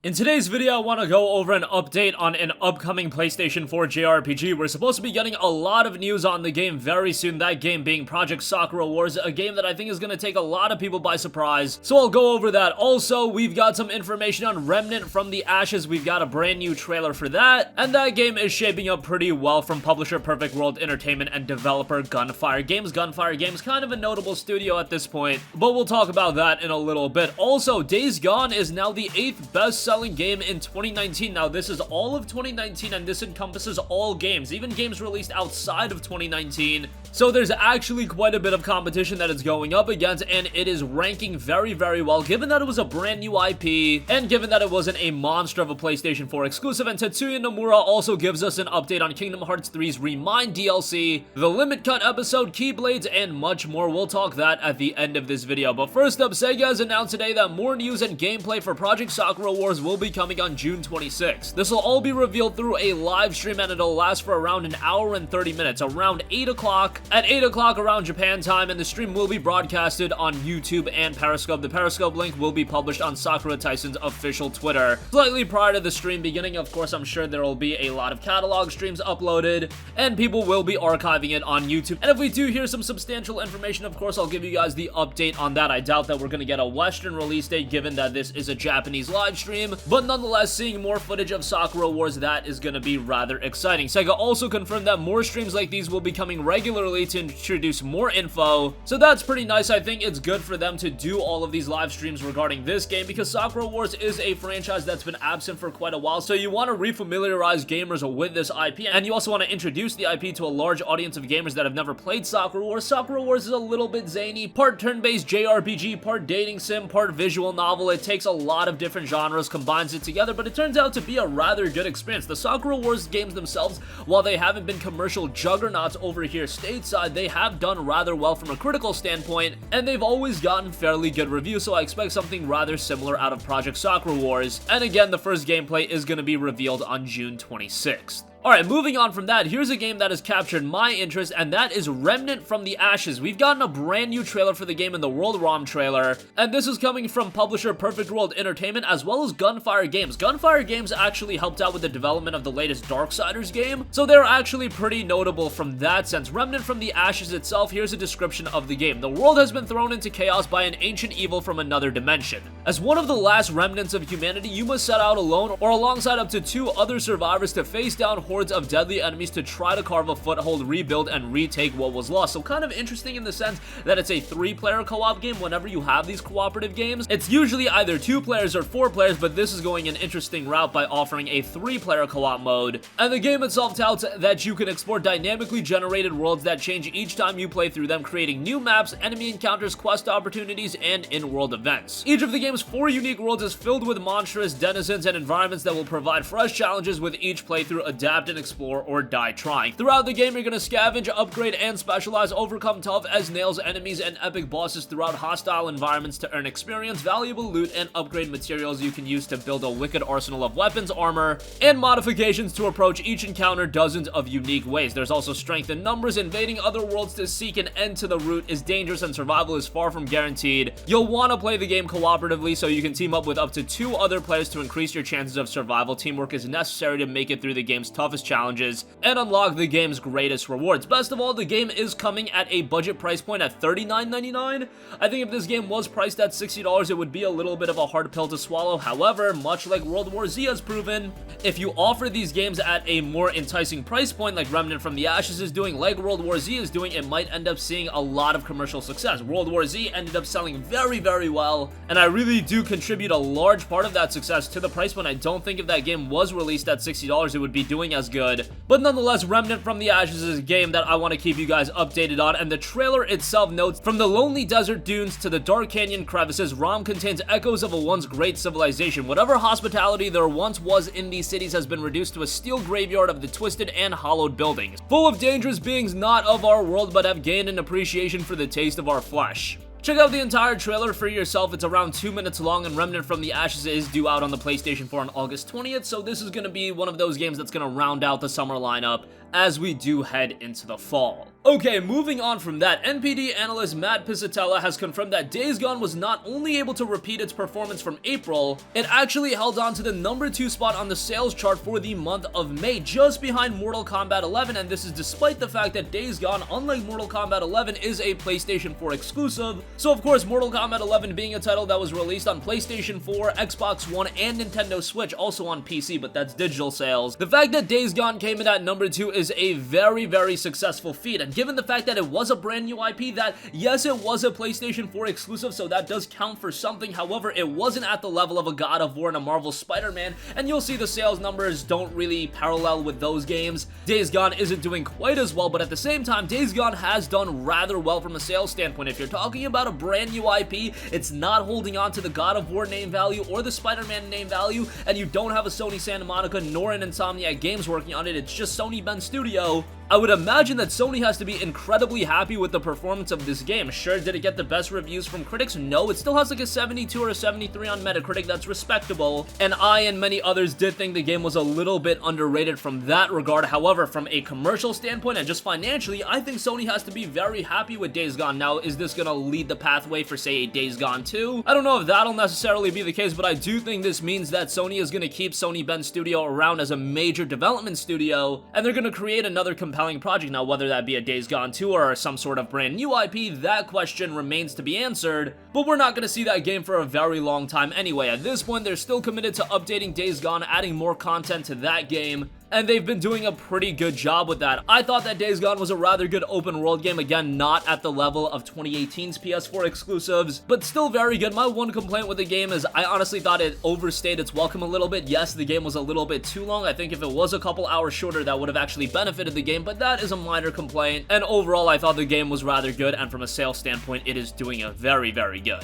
In today's video, I want to go over an update on an upcoming PlayStation 4 Jrpg. We're supposed to be getting a lot of news on the game very soon, that game being Project Sakura Wars, a game that I think is going to take a lot of people by surprise, so I'll go over that. Also, we've got some information on Remnant from the Ashes. We've got a brand new trailer for that, and that game is shaping up pretty well from publisher Perfect World Entertainment and developer Gunfire Games. Gunfire Games, kind of a notable studio at this point, but we'll talk about that in a little bit. Also, Days Gone is now the 8th best-selling game in 2019. Now, this is all of 2019, and this encompasses all games, even games released outside of 2019. So there's actually quite a bit of competition that it's going up against, and it is ranking very, very well, given that it was a brand new IP, and given that it wasn't a monster of a PlayStation 4 exclusive. And Tetsuya Nomura also gives us an update on Kingdom Hearts 3's Remind DLC, the Limit Cut episode, Keyblades, and much more. We'll talk that at the end of this video. But first up, Sega has announced today that more news and gameplay for Project Sakura Wars will be coming on June 26th. This will all be revealed through a live stream, and it'll last for around an hour and 30 minutes, around 8 o'clock. At 8 o'clock around Japan time, and the stream will be broadcasted on YouTube and Periscope. The Periscope link will be published on Sakura Tyson's official Twitter slightly prior to the stream beginning. Of course, I'm sure there will be a lot of catalog streams uploaded, and people will be archiving it on YouTube. And if we do hear some substantial information, of course, I'll give you guys the update on that. I doubt that we're going to get a Western release date, given that this is a Japanese live stream, but nonetheless, seeing more footage of Sakura Wars, that is going to be rather exciting. Sega also confirmed that more streams like these will be coming regularly to introduce more info, so that's pretty nice. I think it's good for them to do all of these live streams regarding this game, because Sakura Wars is a franchise that's been absent for quite a while, so you want to refamiliarize gamers with this IP, and you also want to introduce the IP to a large audience of gamers that have never played Sakura Wars. Sakura Wars is a little bit zany, part turn-based JRPG, part dating sim, part visual novel. It takes a lot of different genres, combines it together, but it turns out to be a rather good experience. The Sakura Wars games themselves, while they haven't been commercial juggernauts over here stateside, they have done rather well from a critical standpoint, and they've always gotten fairly good reviews, so I expect something rather similar out of Project Sakura Wars. And again, the first gameplay is going to be revealed on June 26th. Alright, moving on from that, here's a game that has captured my interest, and that is Remnant from the Ashes. We've gotten a brand new trailer for the game in the World ROM trailer, and this is coming from publisher Perfect World Entertainment as well as Gunfire Games. Gunfire Games actually helped out with the development of the latest Darksiders game, so they're actually pretty notable from that sense. Remnant from the Ashes itself, here's a description of the game. The world has been thrown into chaos by an ancient evil from another dimension. As one of the last remnants of humanity, you must set out alone or alongside up to 2 other survivors to face down hordes of deadly enemies to try to carve a foothold, rebuild, and retake what was lost. So kind of interesting in the sense that it's a 3-player co-op game. Whenever you have these cooperative games, it's usually either 2 players or 4 players, but this is going an interesting route by offering a 3-player co-op mode. And the game itself touts that you can explore dynamically generated worlds that change each time you play through them, creating new maps, enemy encounters, quest opportunities, and in-world events. Each of the game's 4 unique worlds is filled with monstrous denizens and environments that will provide fresh challenges with each playthrough. Adapt and explore or die trying. Throughout the game, you're going to scavenge, upgrade, and specialize, overcome tough as nails enemies and epic bosses throughout hostile environments to earn experience, valuable loot, and upgrade materials you can use to build a wicked arsenal of weapons, armor, and modifications to approach each encounter dozens of unique ways. There's also strength in numbers. Invading other worlds to seek an end to the root is dangerous, and survival is far from guaranteed. You'll want to play the game cooperatively, so you can team up with up to 2 other players to increase your chances of survival. Teamwork is necessary to make it through the game's toughest challenges and unlock the game's greatest rewards. Best of all, the game is coming at a budget price point at $39.99. I think if this game was priced at $60, it would be a little bit of a hard pill to swallow. However, much like World War Z has proven, if you offer these games at a more enticing price point like Remnant from the Ashes is doing, like World War Z is doing, it might end up seeing a lot of commercial success. World War Z ended up selling very, very well, and I really do contribute a large part of that success to the price point. I don't think if that game was released at $60, it would be doing as good. But nonetheless, Remnant from the Ashes is a game that I want to keep you guys updated on, and the trailer itself notes, from the lonely desert dunes to the dark canyon crevices, ROM contains echoes of a once great civilization. Whatever hospitality there once was in these cities has been reduced to a steel graveyard of the twisted and hollowed buildings, full of dangerous beings not of our world but have gained an appreciation for the taste of our flesh. Check out the entire trailer for yourself. It's around 2 minutes long, and Remnant from the Ashes is due out on the PlayStation 4 on August 20th, so this is going to be one of those games that's going to round out the summer lineup as we do head into the fall. Okay, moving on from that, NPD analyst Matt Piscatella has confirmed that Days Gone was not only able to repeat its performance from April, it actually held on to the number 2 spot on the sales chart for the month of May, just behind Mortal Kombat 11, and this is despite the fact that Days Gone, unlike Mortal Kombat 11, is a PlayStation 4 exclusive. So of course, Mortal Kombat 11 being a title that was released on PlayStation 4, Xbox One, and Nintendo Switch, also on PC, but that's digital sales. The fact that Days Gone came in at number 2 is a very, very successful feat, and given the fact that it was a brand new IP, that yes, it was a PlayStation 4 exclusive, so that does count for something. However, it wasn't at the level of a God of War and a Marvel Spider-Man, and you'll see the sales numbers don't really parallel with those games. Days Gone isn't doing quite as well, but at the same time, Days Gone has done rather well from a sales standpoint. If you're talking about a brand new IP, it's not holding on to the God of War name value or the Spider-Man name value, and you don't have a Sony Santa Monica nor an Insomniac Games working on it, it's just Sony Bend Studio. I would imagine that Sony has to be incredibly happy with the performance of this game. Sure, did it get the best reviews from critics? No, it still has like a 72 or a 73 on Metacritic, that's respectable. And I and many others did think the game was a little bit underrated from that regard. However, from a commercial standpoint and just financially, I think Sony has to be very happy with Days Gone. Now, is this gonna lead the pathway for, say, a Days Gone 2? I don't know if that'll necessarily be the case, but I do think this means that Sony is gonna keep Sony Bend Studio around as a major development studio, and they're gonna create another compelling project. Now, whether that be a Days Gone 2 or some sort of brand new IP, that question remains to be answered, but we're not going to see that game for a very long time anyway. At this point, they're still committed to updating Days Gone, adding more content to that game, and they've been doing a pretty good job with that. I thought that Days Gone was a rather good open world game, again, not at the level of 2018's PS4 exclusives, but still very good. My one complaint with the game is I honestly thought it overstayed its welcome a little bit. Yes, the game was a little bit too long. I think if it was a couple hours shorter, that would have actually benefited the game, but that is a minor complaint, and overall, I thought the game was rather good, and from a sales standpoint, it is doing a very, very good.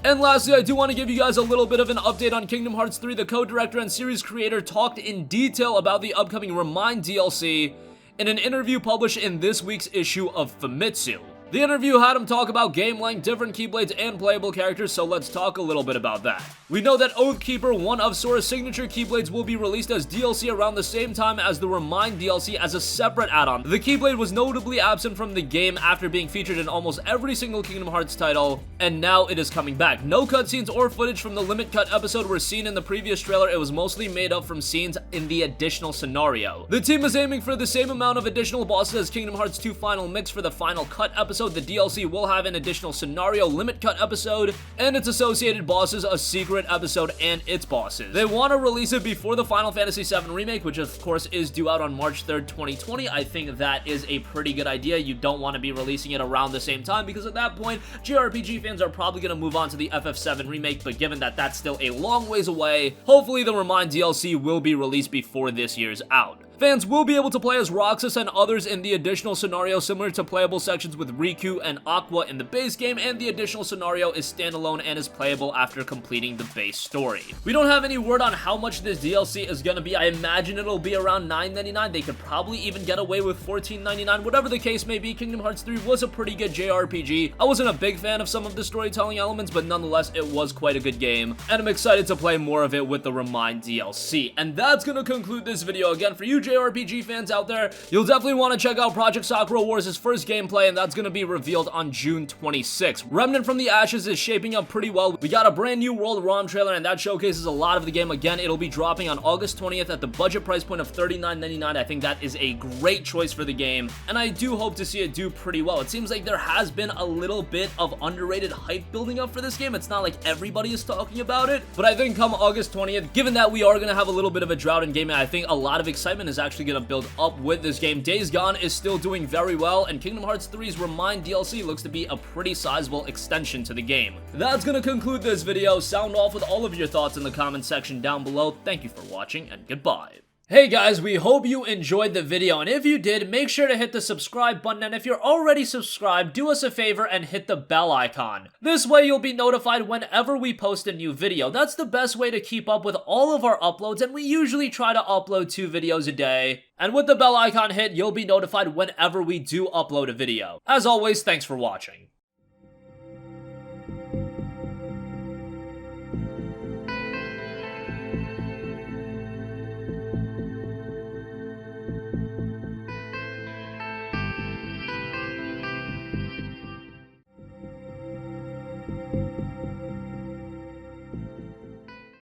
And lastly, I do want to give you guys a little bit of an update on Kingdom Hearts 3. The co-director and series creator talked in detail about the upcoming Remind DLC in an interview published in this week's issue of Famitsu. The interview had him talk about game length, different Keyblades, and playable characters, so let's talk a little bit about that. We know that Oathkeeper, one of Sora's signature Keyblades, will be released as DLC around the same time as the Remind DLC as a separate add-on. The Keyblade was notably absent from the game after being featured in almost every single Kingdom Hearts title, and now it is coming back. No cutscenes or footage from the Limit Cut episode were seen in the previous trailer. It was mostly made up from scenes in the additional scenario. The team is aiming for the same amount of additional bosses as Kingdom Hearts 2 Final Mix for the Final Cut episode. The DLC will have an additional scenario Limit Cut episode, and its associated bosses, a secret episode, and its bosses. They want to release it before the Final Fantasy VII Remake, which of course is due out on March 3rd, 2020. I think that is a pretty good idea. You don't want to be releasing it around the same time, because at that point, JRPG fans are probably going to move on to the FF7 Remake, but given that that's still a long ways away, hopefully the Remind DLC will be released before this year's out. Fans will be able to play as Roxas and others in the additional scenario, similar to playable sections with Riku and Aqua in the base game, and the additional scenario is standalone and is playable after completing the base story. We don't have any word on how much this DLC is going to be. I imagine it'll be around $9.99. They could probably even get away with $14.99. Whatever the case may be, Kingdom Hearts 3 was a pretty good JRPG. I wasn't a big fan of some of the storytelling elements, but nonetheless, it was quite a good game, and I'm excited to play more of it with the Remind DLC. And that's going to conclude this video. Again, for you JRPG fans out there, you'll definitely want to check out Project Sakura Wars' first gameplay, and that's going to be revealed on June 26th. Remnant from the Ashes is shaping up pretty well. We got a brand new World ROM trailer, and that showcases a lot of the game. Again, it'll be dropping on August 20th at the budget price point of $39.99. I think that is a great choice for the game, and I do hope to see it do pretty well. It seems like there has been a little bit of underrated hype building up for this game. It's not like everybody is talking about it, but I think come August 20th, given that we are going to have a little bit of a drought in gaming, I think a lot of excitement is actually going to build up with this game. Days Gone is still doing very well, and Kingdom Hearts 3's Remind DLC looks to be a pretty sizable extension to the game. That's going to conclude this video. Sound off with all of your thoughts in the comment section down below. Thank you for watching, and goodbye. Hey guys, we hope you enjoyed the video, and if you did, make sure to hit the subscribe button, and if you're already subscribed, do us a favor and hit the bell icon. This way you'll be notified whenever we post a new video. That's the best way to keep up with all of our uploads, and we usually try to upload 2 videos a day. And with the bell icon hit, you'll be notified whenever we do upload a video. As always, thanks for watching.